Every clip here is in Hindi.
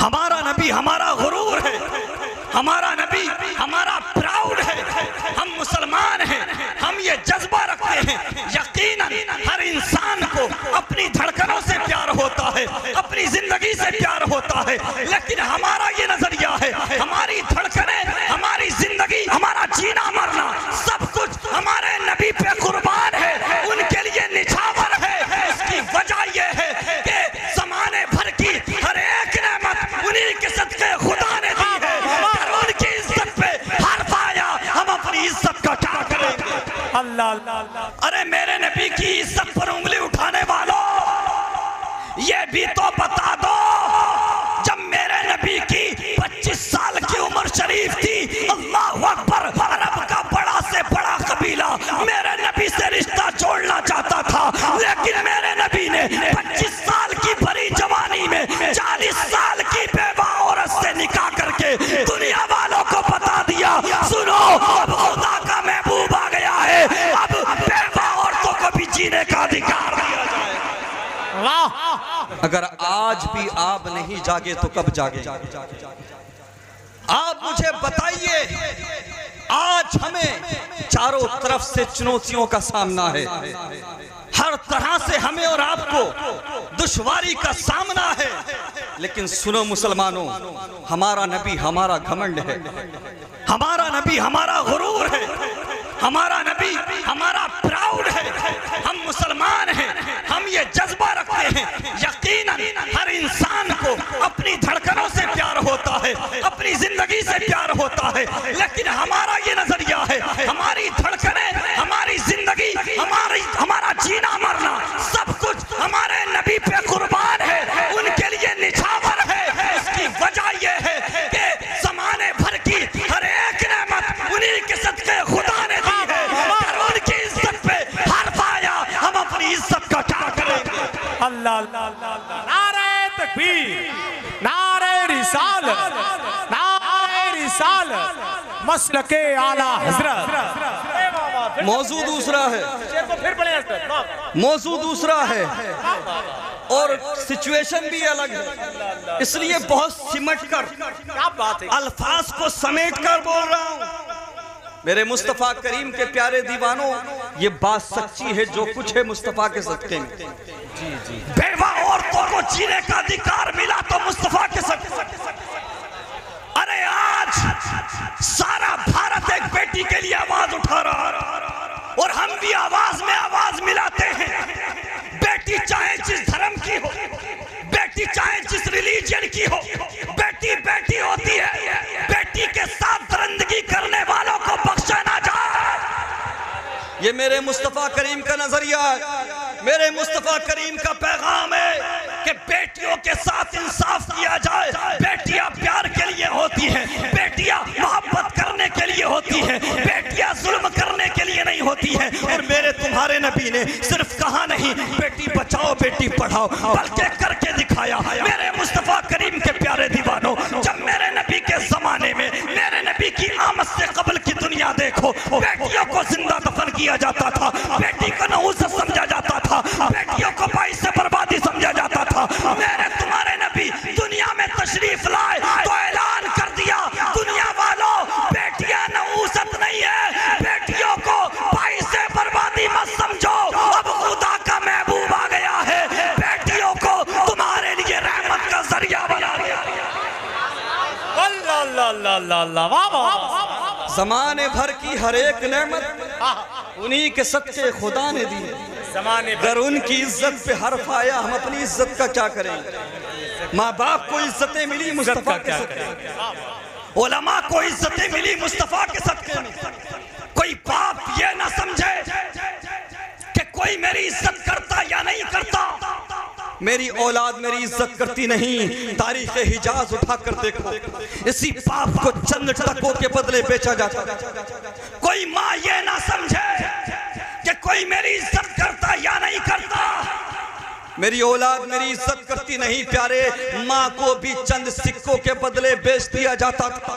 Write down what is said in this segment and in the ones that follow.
हमारा नबी हमारा गुरूर है, हमारा नबी हमारा प्राउड है। हम मुसलमान हैं, हम ये जज्बा रखते हैं। यकीनन हर इंसान को अपनी धड़कनों से प्यार होता है, अपनी जिंदगी से प्यार होता है, लेकिन हमारा ये नजरिया है, हमारी धड़कनें, हमारी जिंदगी, हमारा जीना मरना सब कुछ हमारे नबी पे कुर्बान है, उनके लिए निछावर है। इसकी वजह यह है कि जमाने भर की हर एक नेमत उन्हीं के सदके खुदा ने दी है। अगर उनकी इज्जत पे हर्फ आया, हम अपनी इज्जत का क्या करेंगे? अल्लाह अल्लाह। अरे मेरे नबी की इज्जत पर उंगली उठाने वालों, ये भी तो बता दो, जब मेरे नबी की 25 साल की उम्र शरीफ थी, अल्लाह अकबर, अरब का बड़ा से बड़ा कबीला मेरे नबी से रिश्ता जोड़ना चाहता था, लेकिन मेरे नबी ने 25 साल की भरी जवानी में 40 साल की बेवा औरत से निकाह करके दुनिया वालों को बता दिया, सुनो अब खुदा का महबूब आ गया है, अब बेवा औरतों को भी जीने का अधिकार दिया जाए। अगर आज भी आप नहीं जागे तो कब जागे? आप मुझे बताइए, आज हमें चारों तरफ से चुनौतियों का सामना है, हर तरह से हमें और आपको दुश्वारी का सामना है, लेकिन सुनो मुसलमानों, हमारा नबी हमारा घमंड है, हमारा नबी हमारा गुरूर है, हमारा नबी हमारा प्राउड है। हम मुसलमान हैं, हम ये जज्बा रखते हैं। यकीनन हर इंसान को अपनी धड़कनों से प्यार होता है, अपनी जिंदगी से प्यार होता है, लेकिन हमारा ये नजरिया है, हमारी धड़कनें, हमारी जिंदगी, हमारा जीना मरना सब कुछ हमारे नबी पे कुर्बान है, उनके लिए निछावर है। इसकी वजह यह है कि जमाने भर की हर एक नेमत उन्हीं के सदके खुदा ने दी है। अगर उनकी इज्जत पे हर्फ आया, हम अपनी इज्जत का क्या करेंगे? अल्लाह अल्लाह। नारे तकबीर, नारे रिसालत, नारे रिसालत, मसलके आला हजरत। मौजू दूसरा है, मौजू दूसरा है और सिचुएशन भी अलग है, इसलिए बहुत सिमट कर, क्या बात है, अल्फाज को समेट कर बोल रहा हूँ। मेरे मुस्तफ़ा करीम के प्यारे दीवानों, ये बात सच्ची है, जो कुछ है मुस्तफ़ा के सदके में। जी जी, बेवा औरतों को जीने का अधिकार मिला तो मुस्तफ़ा के सदके। अरे आज सारा भारत एक बेटी के लिए आवाज उठा रहा है और हम भी आवाज में आवाज मिलाते हैं। बेटी चाहे जिस धर्म की हो, बेटी चाहे जिस रिलीजन की हो, बेटी बेटी होती है। बेटी के साथ दरिंदगी करने वालों को बख्शा ना जाए। ये मेरे मुस्तफ़ा करीम का नजरिया है, मेरे मुस्तफ़ा करीम का पैगाम है कि बेटियों के साथ इंसाफ किया जाए। बेटियां प्यार के लिए होती हैं, बेटियां मोहब्बत करने के लिए होती हैं, बेटियां जुल्म करने के लिए नहीं होती हैं। और मेरे तुम्हारे नबी ने सिर्फ कहा नहीं बेटी बचाओ बेटी पढ़ाओ, बल्कि करके दिखाया। मेरे मुस्तफ़ा करीम के प्यारे दीवानों, जब मेरे नबी के जमाने में, मेरे नबी की आमद से कबल की दुनिया देखो, बेटियों को जिंदा दफन किया जाता था, बेटी को नहूसत समझा जाता था, बेटियों को बाइस से बर्बादी समझा जाता था। मेरे तुम्हारे नबी दुनिया में तशरीफ लाए तो ऐलान कर दिया, दुनिया वालों बेटियां नहूसत नहीं है, बेटियों को बाइस से बर्बादी मत समझो, अब खुदा का महबूब आ गया है, बेटियों को तुम्हारे लिए रहमत का जरिया बना दिया। अल्लाह अल्लाह अल्लाह, वाह वाह। जमाने भर की हर एक नेमत उन्हीं के सदके खुदा ने दी है। अगर उनकी इज्जत पे हर्फ आया, हम अपनी इज्जत का क्या करेंगे? माँ बाप को इज्जतें मिली मुस्तफा के सदके, उलमा को इज्जतें मिली मुस्तफा के सदके में। कोई बाप ये ना समझे कि कोई मेरी इज्जत करता या नहीं करता। मेरी औलाद मेरी इज्जत करती नहीं, तारीख हिजाज उठा कर देखो, इसी बाप को चंद टकों के बदले बेचा जाता। कोई माँ ये ना समझे कि कोई मेरी इज्जत करता या नहीं करता। मेरी औलाद मेरी इज्जत करती नहीं प्यारे, माँ को भी चंद सिक्कों के बदले बेच दिया जाता था।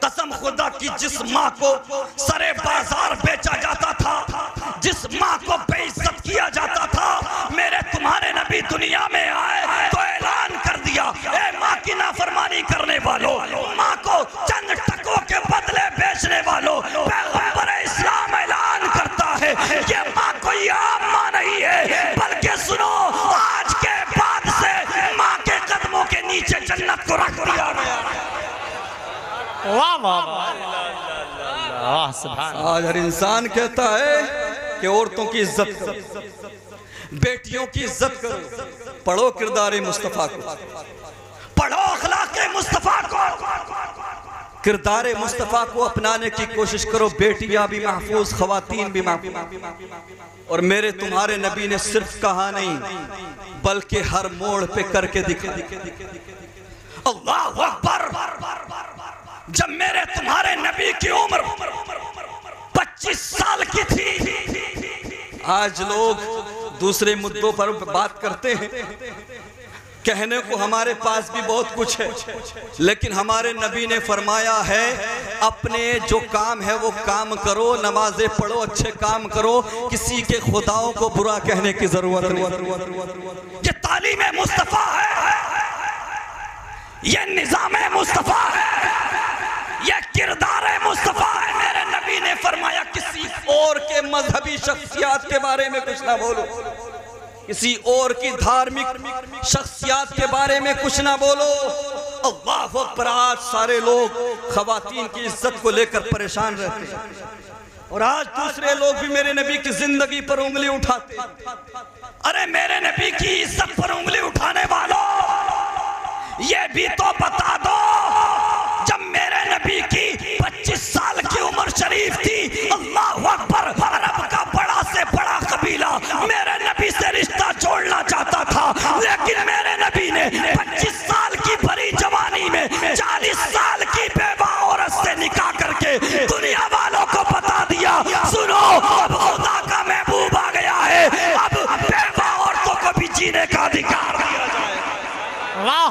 कसम खुदा की, जिस माँ को सरे बाजार बेचा जाता था, जिस माँ को बेइज्जत किया जाता था, मेरे तुम्हारे नबी दुनिया में आए तो ऐलान कर दिया, ए माँ की नाफरमानी बेईमानी करने वालों, माँ को चंद टकों के बदले बेचने वालों, पैगंबर इस्लाम ऐलान करता है ये माँ कोई आम माँ नहीं है, बल्कि सुनो आज के बाद से माँ के कदमों के नीचे जन्नत को रख दिया गया। वाह वाह वाह, सुभान। आज हर इंसान कहता है कि औरतों की इज्जत करो, बेटियों की इज्जत करो। पढ़ो किरदार मुस्तफा को, पढ़ो अखलाक मुस्तफा को, किरदार मुस्तफा को अपनाने की कोशिश करो। बेटियां भी महफूज, खवातीन भी महफूज। और मेरे तुम्हारे नबी ने सिर्फ कहा नहीं बल्कि हर मोड़ पे करके दिखा। अल्लाह अकबर। जब मेरे तुम्हारे नबी की उम्र 25 साल की थी, आज लोग दूसरे मुद्दों पर बात करते हैं, कहने को हमारे पास भी बहुत कुछ है, लेकिन हमारे नबी ने फरमाया है अपने जो काम है वो काम करो, नमाजें पढ़ो, अच्छे काम करो, किसी के खुदाओं को बुरा कहने की जरूरत नहीं। ये तालीम मुस्तफा है, ये निजाम मुस्तफा है, ये किरदार मुस्तफा है। मेरे नबी ने फरमाया किसी और के मजहबी शख्सियत के बारे में कुछ ना बोलो, किसी और की धार्मिक शख्सियत के बारे में कुछ ना बोलो। अल्लाह अकबर। आज सारे लोग खवातीन की इज्जत को लेकर परेशान रहते हैं और आज दूसरे लोग भी मेरे नबी की जिंदगी पर उंगली उठाते। अरे मेरे नबी की इज्जत पर उंगली उठाने वालों, ये भी तो बता दो जब मेरे नबी की 25 साल की उम्र शरीफ थी, अल्लाह अकबर, अरब का बड़ा से बड़ा कबीला मेरे नबी से रिश्ता जोड़ना चाहता था, लेकिन मेरे नबी ने 25 साल की भरी जवानी में 40 साल की बेवा औरत से निकाह करके दुनिया वालों को बता दिया, सुनो अब खुदा का महबूब आ गया है, अब बेवा औरतों को भी जीने का अधिकार दिया जाए। वाह,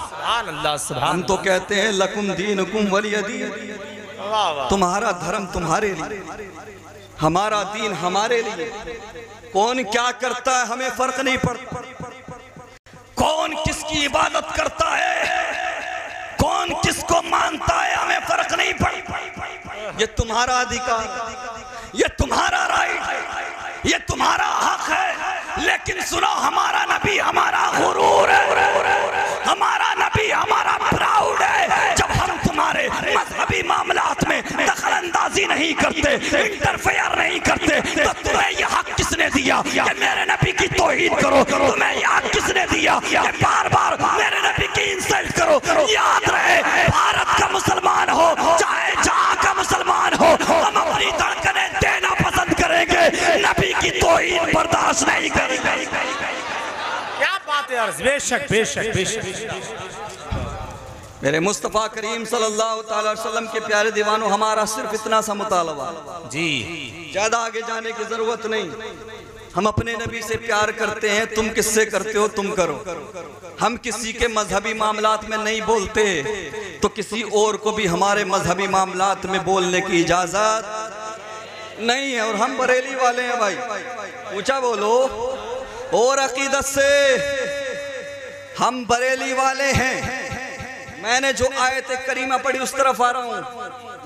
सुभान अल्लाह, सुभान। हम तो कहते हैं लकुम दीनुकुम वलिय दीन, तुम्हारा धर्म तुम्हारे लिए, हमारा दीन हमारे लिए। कौन क्या करता है हमें फर्क नहीं पड़ता, कौन किसकी इबादत करता है, कौन किसको मानता है हमें फर्क नहीं पड़ता। ये तुम्हारा अधिकार, ये तुम्हारा राइट, ये तुम्हारा हक है। लेकिन सुनो, हमारा नबी हमारा गुरूर है, हमारा नबी हमारा प्राउड है। जब हम तुम्हारे मजहबी मामलात में दखल अंदाजी नहीं करते, इंटरफेयर नहीं करते, तो तुम्हें यह हक किसने दिया कि मेरे नबी की तौहीद करो? तुम्हें यह हक किसने दिया कि बार बार मेरे नबी की इंसल्ट करो? याद रहे, भारत का मुसलमान हो चाहे जहां का मुसलमान हो, हम अपनी धड़कनें देना पसंद करेंगे, नबी की तौहीद बर्दाश्त नहीं करेंगे। क्या बात है यार, बेशक बेशक बेशक। मेरे मुस्तफ़ा करीम सल्लल्लाहु अलैहि वसल्लम के प्यारे दीवानों, हमारा सिर्फ इतना सा मुतालबा जी, ज्यादा आगे जाने की जरूरत नहीं। हम अपने नबी से प्यार करते हैं, तुम किससे करते हो तुम करो। हम किसी के मजहबी मामलात में नहीं बोलते, तो किसी और को भी हमारे मजहबी मामलात में बोलने की इजाजत नहीं है। और हम बरेली वाले हैं भाई, ऊंचा बोलो। और अकीदत से हम बरेली वाले हैं। मैंने जो आयत करीमा पढ़ी उस तरफ आ रहा हूँ।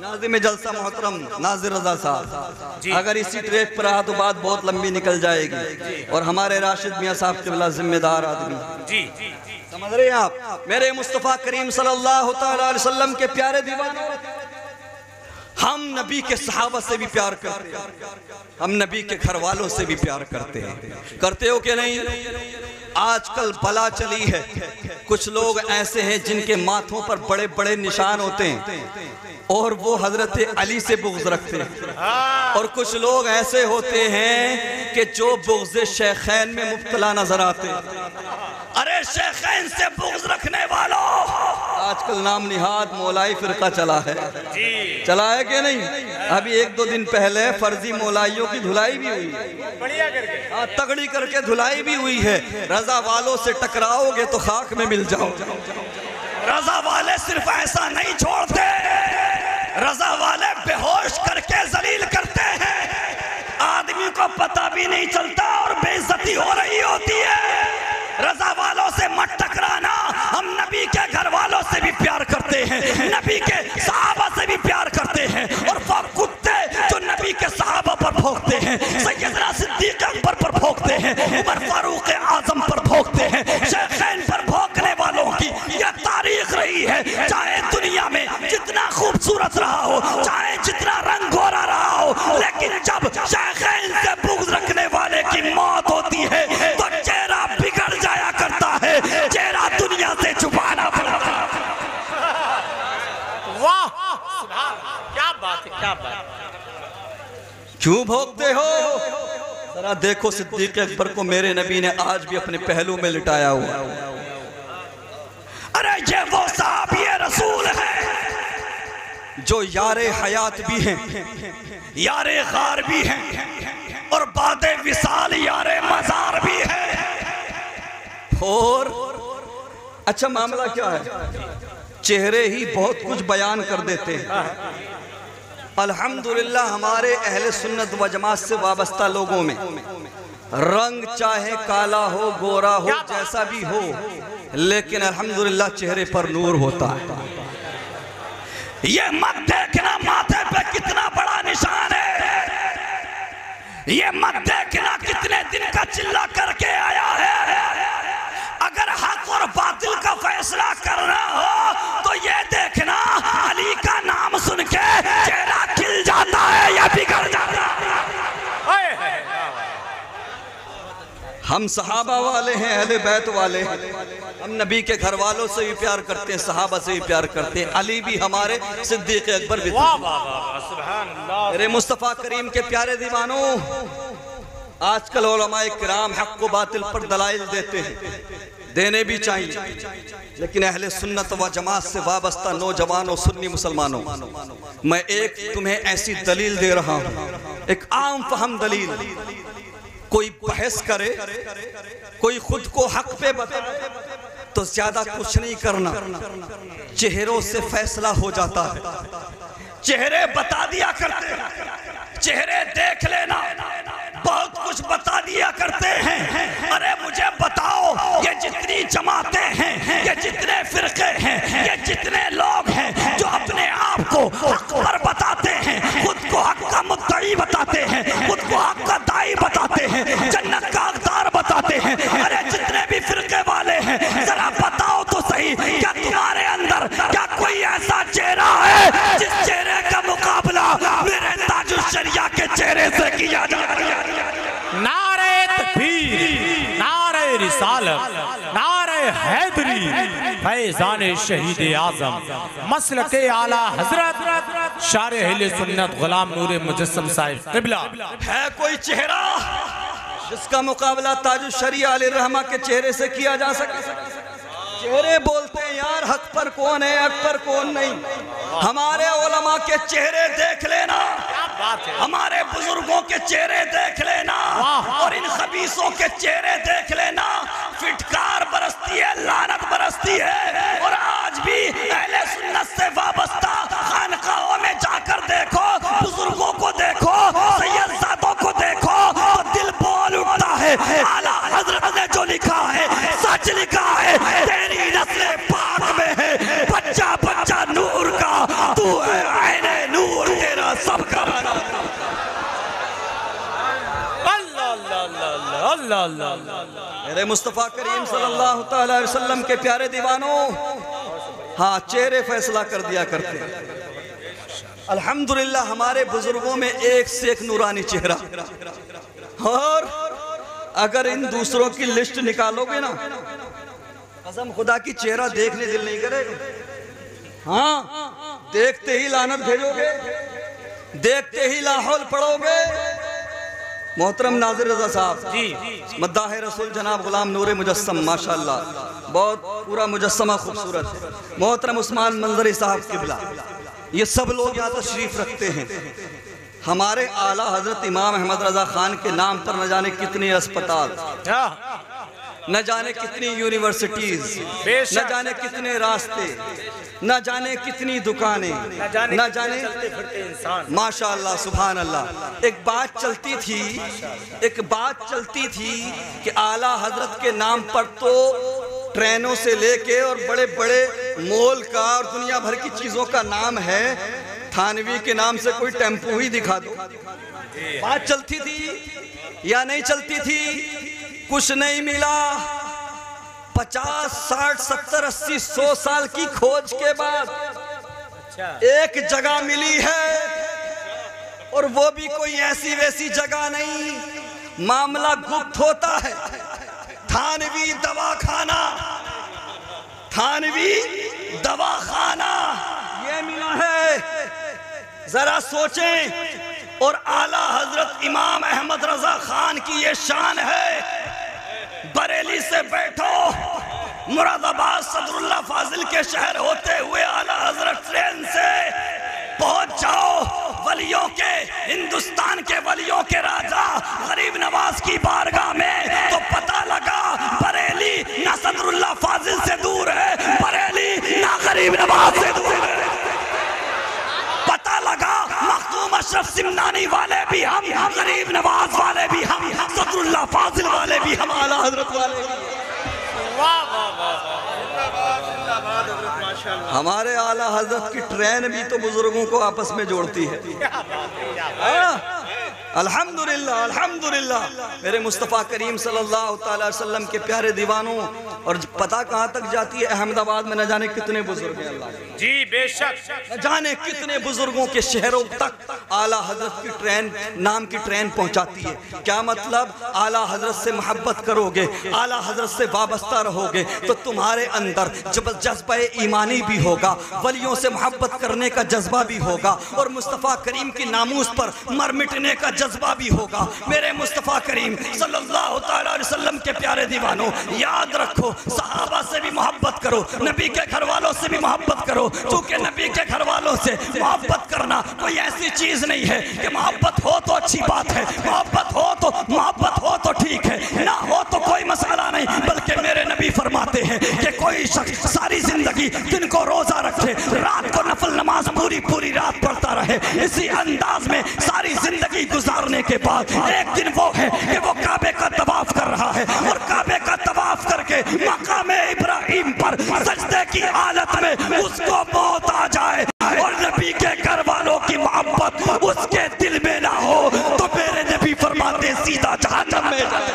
नाज़िम जलसा मोहतरम नाज़िर रज़ा साहब, अगर इसी ट्रैक पर रहा तो बात बहुत लंबी निकल जाएगी, और हमारे राशिद मियाँ साहब के बला जिम्मेदार आदमी जी, समझ रहे हैं आप। मेरे मुस्तफ़ा करीम सल्लल्लाहु अलैहि वसल्लम के प्यारे दीवाने, हम नबी के सहाबा से भी प्यार करते हैं, हम नबी के घर वालों से भी प्यार करते हैं। करते हो कि नहीं? आजकल बला चली है, कुछ लोग ऐसे हैं जिनके माथों पर बड़े बड़े निशान होते हैं और वो हजरत अली से बुग़्ज़ रखते हैं, और कुछ लोग ऐसे होते हैं कि जो बुग़्ज़ शेखैन में मुब्तला नजर आते हैं। अरे शेखैन से बुग़्ज़ रखने वालों, आजकल नाम निहाद मौलाई फिरका चला है, चला है कि नहीं? अभी 1-2 दिन पहले फर्जी मौलाइयों की धुलाई भी हुई, बढ़िया करके, तगड़ी करके धुलाई भी हुई है। रजा वालों से टकराओगे तो खाक में मिल जाओ। रजा वाले सिर्फ ऐसा नहीं छोड़ते, रजा वाले बेहोश करके जलील करते हैं, आदमी को पता भी नहीं चलता और बेइज्जती हो रही होती है। रजा वालों से मत टकराना, हम नबी के घर वालों हैं, नबी के सहाबा से भी प्यार करते हैं, और वो कुत्ते जो नबी के सहाबा पर भौंकते हैं, सैयदना सिद्दीक अकबर पर भौंकते हैं, उमर फारूक आजम पर भौंकते हैं, शेखैन पर भौंकने वालों की यह तारीख रही है। चाहे दुनिया में जितना खूबसूरत रहा हो, चाहे जितना रंग गोरा रहा हो, लेकिन जब शेखैन से बुग़्ज़ रखने वाले की मौत होती है तो चेहरा बिगड़ जाया करता है, चेहरा दुनिया से छुपाना पड़ता है। वाह, क्या बात है, क्या बात। क्यों भोगते हो? जरा देखो सिद्दीक अकबर को मेरे नबी ने आज भी अपने पहलू में लिटाया हुआ। अरे ये वो साहबी रसूल है जो यारे हयात भी हैं, यारे गार भी हैं, और बादे विसाल यारे मजार भी है। और अच्छा मामला क्या है? चेहरे ही बहुत कुछ बयान कर देते हैं। अल्हम्दुलिल्लाह हमारे अहले सुन्नत व जमात से वाबस्ता लोगों में रंग चाहे काला हो, गोरा हो, जैसा भी हो, लेकिन अल्हम्दुलिल्लाह चेहरे पर नूर होता है। ये मत देखना माथे पे कितना बड़ा निशान है, ये मत देखना कितने दिन का चिल्ला करके आया है। अगर हक और बातिल का फैसला करना हो तो ये देखना अली का नाम सुन के चेहरा खिल जाता है या बिगड़ जाता है। हम सहाबा वाले हैं, अहले बैत वाले हैं, हम नबी के घर वालों से भी प्यार करते हैं, सहाबा से भी प्यार करते हैं, अली भी हमारे, सिद्दीक अकबर भी। मेरे मुस्तफ़ा करीम के प्यारे दीवानों, आजकल उलमाए किराम हक को बातिल पर दलाइल देते हैं, देने भी चाहिए, लेकिन अहले सुन्नत व जमात से वाबस्ता नौजवानों, सुन्नी मुसलमानों, मैं एक तुम्हें ऐसी दलील दे रहा हूँ, एक आम फहम दलील। कोई बहस करे, कोई खुद को हक पे बताए तो ज्यादा कुछ नहीं करना, चेहरों से फैसला हो जाता है। चेहरे बता दिया करते हैं, चेहरे देख लेना बहुत कुछ बता दिया करते हैं। अरे मुझे बताओ, ये जितनी जमातें हैं, ये जितने फिरके हैं, ये जितने लोग हैं जो अपने आप को हक पर बताते हैं, खुद को हक का मुद्दई बताते हैं, खुद को हक का दाई बताते हैं, जन्नत का हकदार बताते हैं, अरे जितने भी फिरके वाले हैं, जरा बताओ तो सही, क्या तुम्हारे अंदर क्या कोई ऐसा चेहरा है जिस चेहरे का मुकाबला मेरे ताजुल शरिया के चेहरे से किया जाए? नारे तकबीर, नारे रिसालत, नारे हैदरी, फैज़ान शहीद आज़म, मसलके आला हजरत शारे अहले सुन्नत गुलाम नूर मुजस्सम साहिब क़िबला। है कोई चेहरा जिसका मुकाबला ताजुल शरिया अलैहिर्रहमा के चेहरे से किया जा सके? चेहरे बोलते हैं यार, हक पर कौन है, हक पर कौन नहीं। हमारे उलमा के चेहरे देख लेना, हमारे बुजुर्गों के चेहरे देख लेना, और इन खबीसों के चेहरे देख लेना। फिटकार बरसती है, लानत बरसती है। और आज भी अहले सुन्नत से वाबस्ता खानकाहों में जाकर देखो, बुजुर्गों को देखो, सैयदजादों को देखो, तो दिल बोल उठता है। आला हजरत ने जो लिखा है सच लिखा है, तेरी नस्ल पाक में है, बच्चा बच्चा नूर का, तू है आईने नूर, तेरा सब का। मेरे मुस्तफ़ा करीम सल्लल्लाहु अलैहि वसल्लम के प्यारे दीवानों, हाँ चेहरे फैसला कर दिया करते। अल्हम्दुलिल्लाह हमारे बुजुर्गों में एक से एक नूरानी चेहरा, और अगर इन दूसरों की लिस्ट निकालोगे ना, कसम खुदा की चेहरा देखने दिल नहीं करेगा। हाँ, देखते ही लानत भेजोगे, देखते ही लाहौल पढ़ोगे। मोहतरम नाज़िर रज़ा साहब जी, मद्दाह रसूल जनाब गुलाम नूर मुजस्सम, माशाअल्लाह बहुत पूरा मुजस्समा खूबसूरत है। मोहतरम उस्मान मंजरी साहब क़िबला, ये सब लोग यहाँ तशरीफ रखते हैं। हमारे आला हजरत इमाम अहमद रजा खान के नाम पर न जाने कितने अस्पताल, न जाने कितनी यूनिवर्सिटीज, न जाने कितने रास्ते, न जाने कितनी दुकानें, न जाने माशाअल्लाह सुभान अल्लाह। एक बात चलती थी कि आला हजरत के नाम पर तो ट्रेनों से लेके और बड़े बड़े मॉल का और दुनिया भर की चीजों का नाम है, थानवी के नाम से कोई टेम्पो ही दिखा दो। बात चलती थी या नहीं चलती थी? कुछ नहीं मिला। 50, 60, 70, 80, 100 साल की खोज के बाद एक जगह मिली है, और वो भी कोई ऐसी वैसी जगह नहीं। मामला गुप्त होता है। थानवी दवाखाना, थानवी दवाखाना ये मिला है। जरा सोचें। और आला हजरत इमाम अहमद रजा खान की ये शान है। बरेली से बैठो, मुरादाबाद सदरुल्लाह फाजिल के शहर होते हुए आला हजरत ट्रेन से पहुंच जाओ वलियों के, हिंदुस्तान के वलियों के राजा गरीब नवाज की बारगाह में, तो पता लगा बरेली ना सदरुल्लाह फाजिल से दूर है, बरेली ना गरीब नवाज से दूर है। पता लगा मखदूम अशरफ सिमनानी वाले भी हम, गरीब नवाज वाले भी हम, सदरुल्लाह फाजिल वाले भी हम, आला हजरत वाले भी। हमारे आला हजरत की ट्रेन भी तो बुजुर्गों को आपस में जोड़ती है। अल्हम्दुलिल्लाह, अल्हम्दुलिल्लाह। मेरे मुस्तफ़ा करीम सल्लल्लाहु अलैहि वसल्लम के प्यारे दीवानों, और पता कहाँ तक जाती है? अहमदाबाद में न जाने कितने बुजुर्ग हैं अल्लाह जी, बेशक। न जाने कितने बुजुर्गों के शहरों तक आला हजरत की ट्रेन, नाम की ट्रेन पहुंचाती है। क्या मतलब? आला हजरत से मोहब्बत करोगे, आला हजरत से वाबस्ता रहोगे, तो तुम्हारे अंदर जज्बा ईमानी भी होगा, वलियों से मोहब्बत करने का जज्बा भी होगा, और मुस्तफ़ा करीम की नामूस पर मर मिटने का जज्बा भी होगा। मेरे मुस्तफ़ा करीम सल्लल्लाहु अलैहि वसल्लम के प्यारे दीवानों, याद रखो, सहाबा से भी मोहब्बत करो, नबी के घर वालों से भी मोहब्बत करो, क्योंकि नबी के घर वालों से मोहब्बत करना कोई ऐसी चीज नहीं है कि मोहब्बत हो तो अच्छी बात है, मोहब्बत हो तो ठीक है, ना हो तो कोई मसला नहीं। बल्कि मेरे नबी फरमाते हैं कि कोई शख्स सारी जिंदगी दिन को रोजा रखे, रात को नफल नमाज पूरी रात पढ़ता रहे, इसी अंदाज में सारी जिंदगी गुजारने के बाद एक दिन वो है कि वो काबे का तवाफ कर रहा है, और काबे का तवाफ करके मकाम इब्राहिम पर सजदे की हालत में उसको मौत आ जाए, और नबी के घर वालों की मोहब्बत उसके दिल में ना हो, तो मेरे नबी फरमाते सीधा जहन्नम में जाए।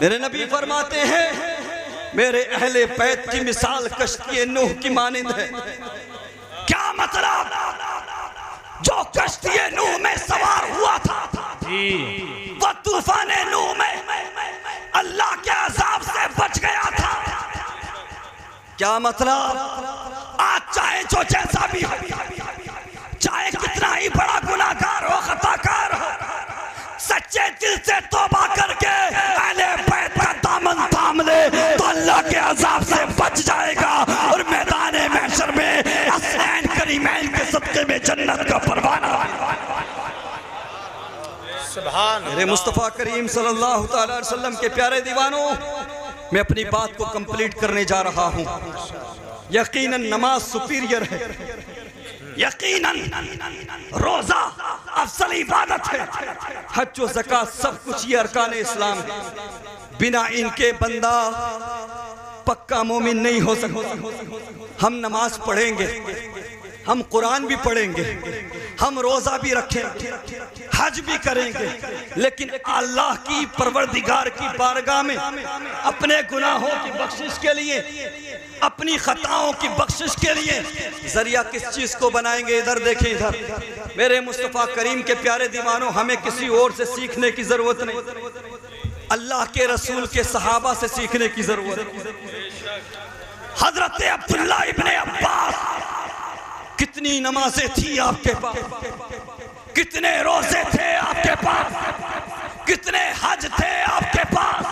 मेरे नबी फरमाते हैं मेरे अहले बैत की मिसाल कश्ती नूह की मानिंद है। क्या मतलब? जो कश्ती नूह में सवार हुआ था वो तूफान नूह में अल्लाह के अज़ाब से बच गया था। क्या मतलब? आज चाहे जो जैसा भी हो, चाहे कितना ही बड़ा गुनाहगार हो, खताकार हो, सच्चे दिल से तौबा करके अहले बैत का दामन थाम ले तो अल्लाह के अज़ाब से बच जाएगा, और मैदान महशर में हसनैन करीमैन के सदक़े में जन्नत का परवाना। मेरे मुस्तफ़ा करीम सल्लल्लाहु अलैहि वसल्लम के प्यारे दीवानों, मैं अपनी बात को कंप्लीट करने जा रहा हूँ। यकीनन नमाज सुपीरियर है, यकीनन रोजा अफसल इबादत है, हज व ज़कात सब कुछ ये अरकान इस्लाम है। बिना इनके बंदा पक्का मोमिन नहीं हो सकता। हम नमाज पढ़ेंगे, हम कुरान भी पढ़ेंगे, हम रोजा भी रखेंगे, हज भी करेंगे, लेकिन अल्लाह की परवरदिगार की बारगाह में अपने गुनाहों की बख्शिश के लिए, अपनी खताओं की बख्शिश के लिए जरिया किस चीज को बनाएंगे? इधर देखें, इधर। मेरे मुस्तफ़ा करीम के प्यारे दीवानों, हमें किसी और से सीखने की जरूरत नहीं, अल्लाह के रसूल के सहाबा से सीखने की जरूरत है। हजरत अब्दुल्लाह इब्ने अब्बास, कितनी नमाजें थी आपके पास, कितने रोजे थे आपके पास, कितने हज थे आपके पास।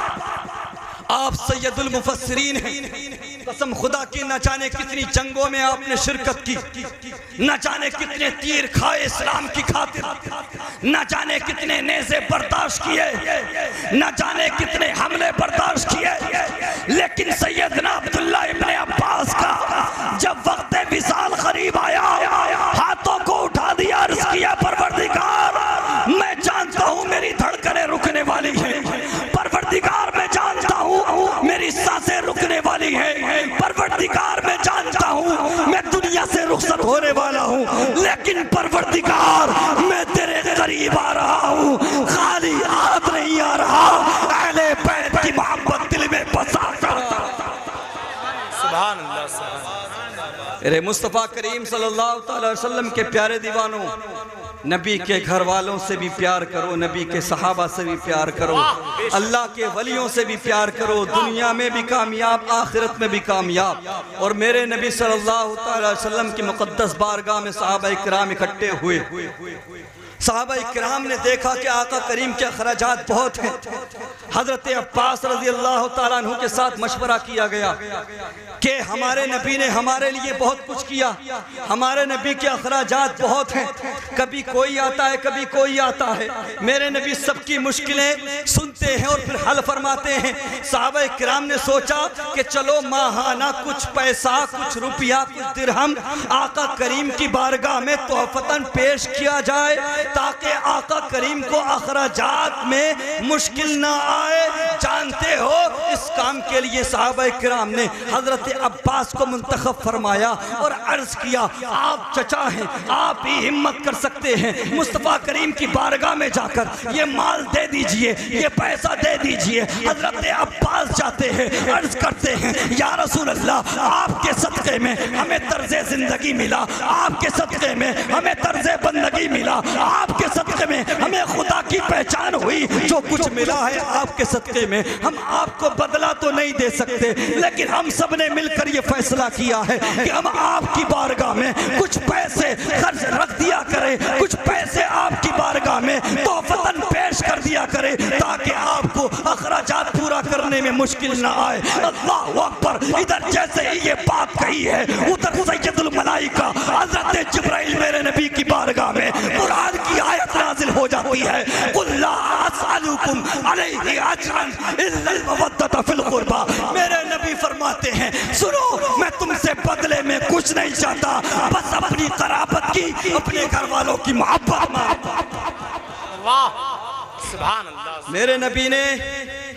आप सैयदुल मुफस्सिरीन हैं। कसम खुदा की, न जाने कितनी जंगों में आपने शिरकत की, न जाने कितने तीर खाए इस्लाम की खातिर, न जाने कितने नेज़े बर्दाश्त किए, न जाने कितने हमले बर्दाश्त किए, लेकिन सैयदना अब्दुल्ला इब्ने अब्बास का जब वक्त विसाल करीब आया, हाथों को उठा दिया, अर्ज़ किया, परवरदिगार मैं जानता हूँ मेरी धड़कनें रुकने वाली हैं, परवरदिगार मैं जानता हूँ परवरदिगार मैं तेरे करीब आ रहा हूँ, खाली हाथ नहीं आ रहा, अहले बैत की मोहब्बत दिल में बसा कर। सुभान अल्लाह, सुभान अल्लाह। मेरे मुस्तफ़ा करीम सल्लल्लाहु अलैहि वसल्लम के प्यारे दीवानों, नबी के घर वालों से भी प्यार करो, नबी के सहाबा से भी प्यार करो, अल्लाह के वलियों से भी प्यार करो, दुनिया में भी कामयाब, आखिरत में भी कामयाब। और मेरे नबी सल्लल्लाहु अलैहि वसल्लम की मुक़द्दस बारगाह में सहाबा इकराम इकट्ठे हुए। सहाबा इकराम ने देखा कि आका करीम के अखराजात बहुत हैं। हजरत अब्बास रज़ी अल्लाह तआला अन्हु के साथ मशवरा किया गया कि हमारे नबी ने हमारे लिए बहुत कुछ किया, हमारे नबी के अखराजात बहुत हैं, कभी कोई आता है कभी कोई आता है, मेरे नबी सबकी मुश्किलें सुनते हैं और फिर हल फरमाते हैं। सहाबा इकराम ने सोचा कि चलो माहाना कुछ पैसा, कुछ रुपया, कुछ दिरहम आका करीम की बारगाह में तोहफतन पेश किया जाए ताकि आका करीम को अखराजात में मुश्किल ना आए। जानते हो इस काम के लिए सहाबा किराम ने हजरत अब्बास को मुंतखब फरमाया और अर्ज किया, आप चचा हैं, आप ही हिम्मत कर सकते हैं, मुस्तफ़ा करीम की बारगाह में जाकर ये माल दे दीजिए, ये पैसा दे दीजिए। हजरत अब्बास जाते हैं, अर्ज करते हैं, या रसूल अल्लाह, आपके सदक़े में हमें तर्ज़े ज़िंदगी मिला, आपके सदक़े में हमें तर्ज़े बंदगी मिला, आपके सदक़े में हमें खुदा की पहचान हुई। जो कुछ मिला है आपके सदक़े में, हम आपको बदला तो नहीं दे सकते, लेकिन हम सब ने मिलकर ये फैसला किया है कि हम आपकी बारगाह में कुछ पैसे खर्च रख दिया करें, कुछ पैसे आपकी बारगाह में तोहफतन पेश कर दिया करें ताकि आपको अखराजात पूरा करने में मुश्किल ना आए। अल्लाहु अकबर। इधर जैसे ही ये बात कही है, उधर सैयदुल मलाइका हज़रत जिब्राइल मेरे नबी की बारगाह में कुरान की आयत नाज़िल हो जाती है, कुल ला असअलुकुम अलैहि अजरन इल्ला अल-मवद्दत फिल कुर्बा। मेरे नबी फरमाते हैं, सुनो, मैं तुमसे बदले में कुछ नहीं चाहता, बस अपनी कराबत की, अपने घर वालों की मोहब्बत में। सुभान अल्लाह। मेरे नबी ने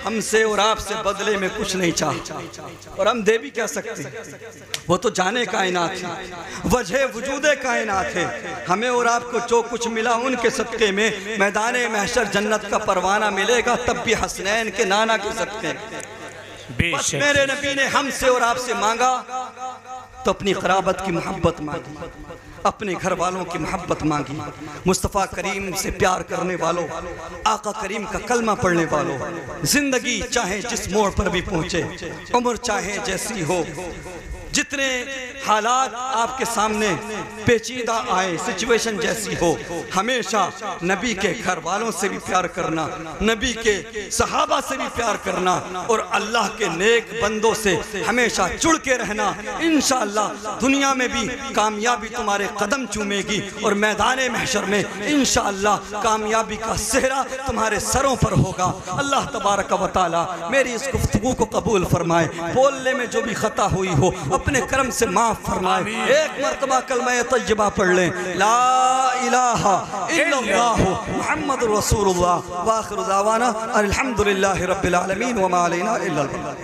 हमसे और आपसे बदले में कुछ नहीं चाहा और हम दे भी क्या सकते, वो तो जाने कायनात है, वजह वजूदे कायनात है। हमें और आपको जो कुछ मिला उनके सदक़े में मैदान महशर जन्नत का परवाना मिलेगा, तब भी हसनैन के नाना के सदक़े। बस मेरे नबी ने हमसे और आपसे मांगा तो अपनी क़राबत की मोहब्बत मांगी, अपने घर वालों की मोहब्बत मांगी, मुस्तफ़ा करीम से प्यार करने वालों, आका करीम का कलमा पढ़ने वालों, जिंदगी चाहे जिस मोड़ पर भी पहुँचे, उम्र चाहे जैसी हो, जितने हालात आपके सामने पेचीदा आए, सिचुएशन जैसी हो, हमेशा नबी के घर वालों से भी प्यार करना, नबी के सहाबा से भी प्यार करना और अल्लाह के नेक बंदों से हमेशा जुड़ के रहना। इंशाअल्लाह दुनिया में भी कामयाबी तुम्हारे कदम चूमेगी और मैदान महशर में इंशाअल्लाह कामयाबी का सेहरा तुम्हारे सरों पर होगा। अल्लाह तबारक व तआला मेरी इस गुफ्तगू को कबूल फरमाए, बोलने में जो भी खता हुई हो अपने करम से माफ फरमाए। एक मर्तबा कलमा तय्यबा पढ़ लें, ला इलाहा इल्लल्लाह मुहम्मदुर रसूलुल्लाह व आखिरु दावाना अल्हम्दुलिल्लाहि रब्बिल आलमीन व मा अलैना इल्लल बलाग।